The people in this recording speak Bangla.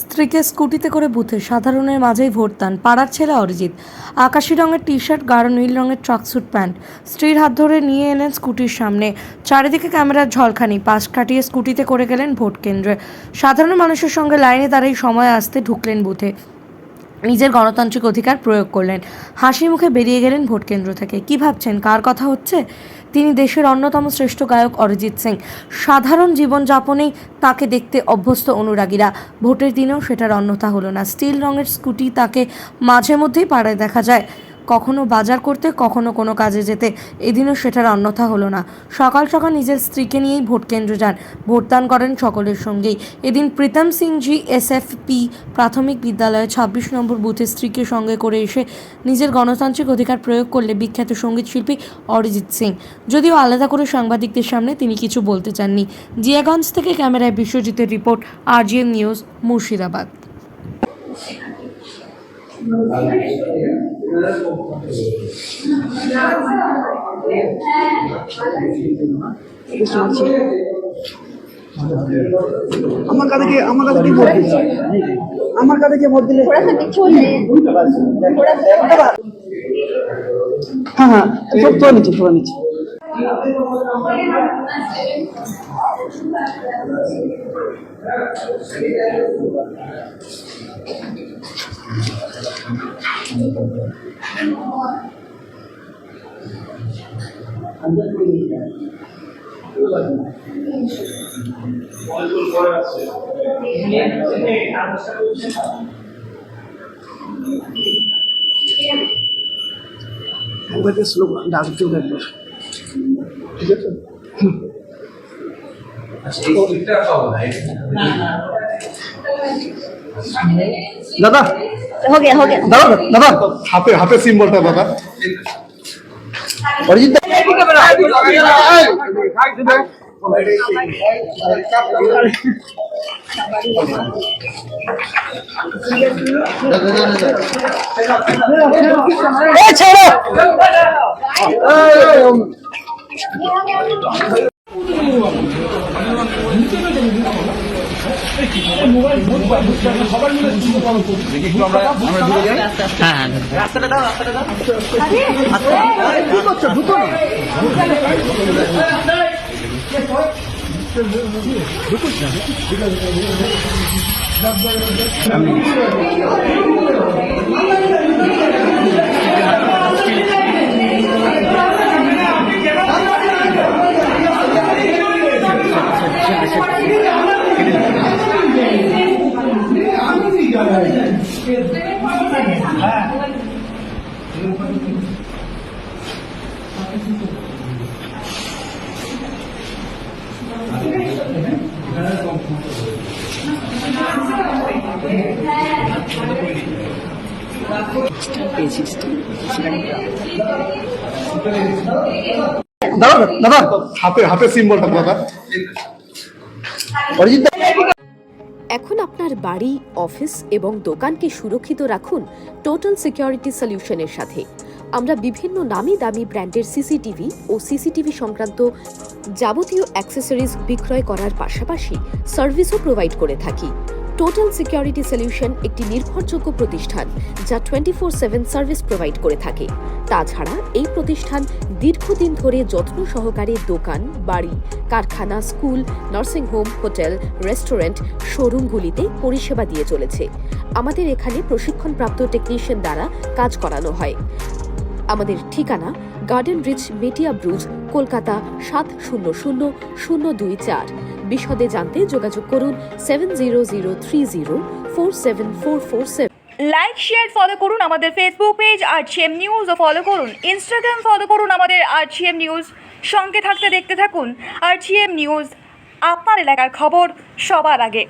স্ত্রীকে স্কুটিতে করে বুথে সাধারণের মাঝেই ভোটদান পাড়ার ছেলে অরিজিৎ। আকাশি রঙের টি শার্ট, গাঢ় নীল রঙের ট্রাকস্যুট প্যান্ট, স্ত্রীর হাত ধরে নিয়ে এলেন স্কুটির সামনে। চারিদিকে ক্যামেরার ঝলকানি, পাশ কাটিয়ে স্কুটিতে করে গেলেন ভোট কেন্দ্রে। সাধারণ মানুষের সঙ্গে লাইনে দাঁড়িয়ে সময় আসতে ঢুকলেন বুথে, নিজের গণতান্ত্রিক অধিকার প্রয়োগ করলেন। হাসি মুখে বেরিয়ে গেলেন ভোট কেন্দ্র থেকে। কি ভাবছেন কার কথা হচ্ছে? তিনি দেশের অন্যতম শ্রেষ্ঠ গায়ক অরিজিৎ সিং। সাধারণ জীবনযাপনেই তাকে দেখতে অভ্যস্ত অনুরাগীরা। ভোটের দিনেও সেটার অন্যথা হলো না। স্টিল রঙের স্কুটি তাকে মাঝে মধ্যেই পাড়ায় দেখা যায়, কখনো বাজার করতে, কখনো কোনো কাজে যেতে। এদিনও সেটার অন্যথা হলো না। সকাল সকাল নিজের স্ত্রীকে নিয়েই ভোট কেন্দ্রে যান, ভোটদান করেন সকলের সঙ্গেই। এদিন প্রীতম সিংজি এসএফপি প্রাথমিক বিদ্যালয়ে ২৬ নম্বর বুথে স্ত্রীকে সঙ্গে করে এসে নিজের গণতান্ত্রিক অধিকার প্রয়োগ করলে বিখ্যাত সঙ্গীত শিল্পী অরিজিৎ সিং। যদিও আলাদা করে সাংবাদিকদের সামনে তিনি কিছু বলতে চাননি। জিয়াগঞ্জ থেকে ক্যামেরায় বিশ্বজিতের রিপোর্ট, RGM নিউজ, মুর্শিদাবাদ। আমার কাছে কি ভোট দিচ্ছে? আমার কাছে কি ভোট দিলে? হ্যাঁ হ্যাঁ, তোরা নিচ্ছে। স্লোগান ডাকতে একবার, ঠিক আছে? দাদা দাদা হাতে সিম্বলটা দাদা অরিজিৎ দাদা হাতে সিম্বলটা দাদা অরিজিৎ। এখন আপনার বাড়ি, অফিস এবং দোকানকে সুরক্ষিত রাখুন টোটাল সিকিউরিটি সলিউশনের সাথে। আমরা বিভিন্ন নামি দামি ব্র্যান্ডের সিসিটিভি ও সিসিটিভি সংক্রান্ত যাবতীয় অ্যাক্সেসরিজ বিক্রয় করার পাশাপাশি সার্ভিসও প্রোভাইড করে থাকি। টোটাল সিকিউরিটি সলিউশন একটি নির্ভরযোগ্য প্রতিষ্ঠান যা 24/7 সার্ভিস প্রোভাইড করে থাকে। তাছাড়া এই প্রতিষ্ঠান দীর্ঘদিন ধরে যত্ন সহকারে দোকান, বাড়ি, কারখানা, স্কুল, নার্সিংহোম, হোটেল, রেস্টুরেন্ট, শোরুমগুলিতে পরিষেবা দিয়ে চলেছে। আমাদের এখানে প্রশিক্ষণপ্রাপ্ত টেকনিশিয়ান দ্বারা কাজ করানো হয়। আমাদের ঠিকানা গার্ডেন রিচ, মেটিয়া ব্রুজ, কলকাতা 700024। বিশদে জানতে যোগাযোগ করুন 7003047447। লাইক, শেয়ার, ফলো করুন আমাদের ফেসবুক পেজ RGM নিউজ ও ফলো করুন ইনস্টাগ্রাম, ফলো করুন আমাদের RGM নিউজ। সঙ্গে থাকতে দেখতে থাকুন RGM নিউজ, আপনার এলাকার খবর সবার আগে।